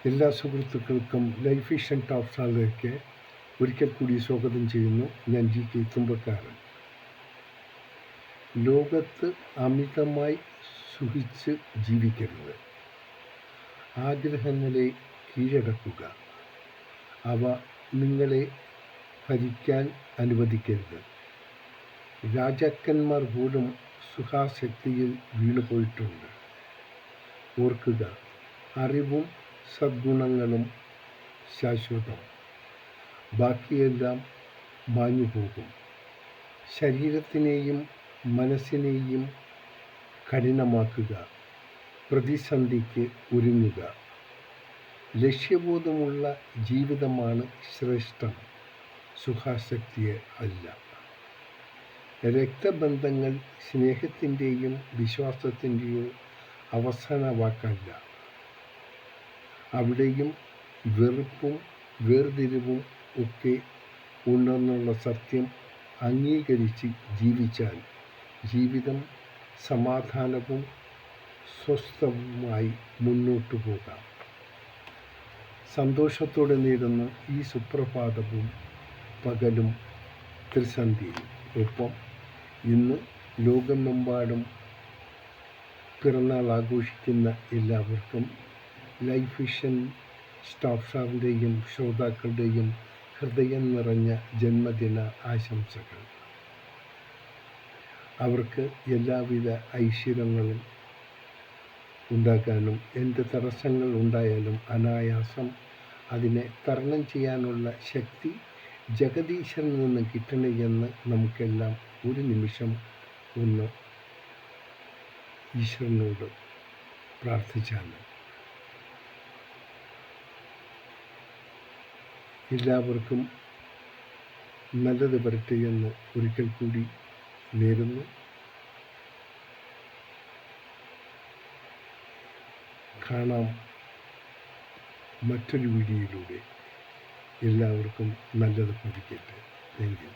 എല്ലാ സുഹൃത്തുക്കൾക്കും life vision top ചാനലിലേക്ക് ഒരിക്കൽ കൂടി സ്വാഗതം ചെയ്യുന്നു. ഞാൻ GK തുമ്പക്കാരൻ. ലോകത്ത് അമിതമായി സുഖിച്ച് ജീവിക്കരുത്. ആഗ്രഹങ്ങളെ കീഴടക്കുക. അവ നിങ്ങളെ ഭരിക്കാൻ അനുവദിക്കരുത്. രാജാക്കന്മാർ പോലും സുഖാസക്തിയിൽ വീണുപോയിട്ടുണ്ട്. ഓർക്കുക, അറിവും സദ്ഗുണങ്ങളും ശാശ്വതം. ബാക്കിയെല്ലാം മാഞ്ഞു പോകും. ശരീരത്തിനെയും മനസ്സിനെയും കഠിനമാക്കുക. പ്രതിസന്ധിക്ക് ഒരുങ്ങുക. ലക്ഷ്യബോധമുള്ള ജീവിതമാണ് ശ്രേഷ്ഠം, സുഖാസക്തിയെ അല്ല. രക്തബന്ധങ്ങൾ സ്നേഹത്തിൻ്റെയും വിശ്വാസത്തിൻ്റെയോ അവസാന വാക്കല്ല. അവിടെയും വെറുപ്പും വേർതിരിവും ഒക്കെ ഉണ്ടെന്നുള്ള സത്യം അംഗീകരിച്ച് ജീവിച്ചാൽ ജീവിതം സമാധാനവും സ്വസ്ഥവുമായി മുന്നോട്ടു പോകാം. സന്തോഷത്തോടെ നേരുന്ന ഈ സുപ്രഭാതവും പകലും ത്രിസന്ധ്യയും. ഒപ്പം ഇന്ന് ലോകമെമ്പാടും പിറന്നാൾ ആഘോഷിക്കുന്ന എല്ലാവർക്കും ലൈഫ് വിഷൻ സ്റ്റാഫ് സാറിൻ്റെയും ശ്രോതാക്കളുടെയും ഹൃദയം നിറഞ്ഞ ജന്മദിന ആശംസകൾ. അവർക്ക് എല്ലാവിധ ഐശ്വര്യങ്ങളും ഉണ്ടാക്കാനും എന്ത് തടസ്സങ്ങൾ ഉണ്ടായാലും അനായാസം അതിനെ തരണം ചെയ്യാനുള്ള ശക്തി ജഗദീശ്വരനിൽ നിന്ന് കിട്ടണമെന്ന് നമുക്കെല്ലാം ഒരു നിമിഷം ഒന്ന് ഈശ്വരനോട് പ്രാർത്ഥിച്ചാൽ. എല്ലാവർക്കും നല്ലത് വരട്ടെ എന്ന് ഒരിക്കൽ കൂടി നേരുന്നു. കാണാം മറ്റൊരു വീഡിയോയിലൂടെ. എല്ലാവർക്കും നല്ലത് ഭവിക്കട്ടെ. Thank you.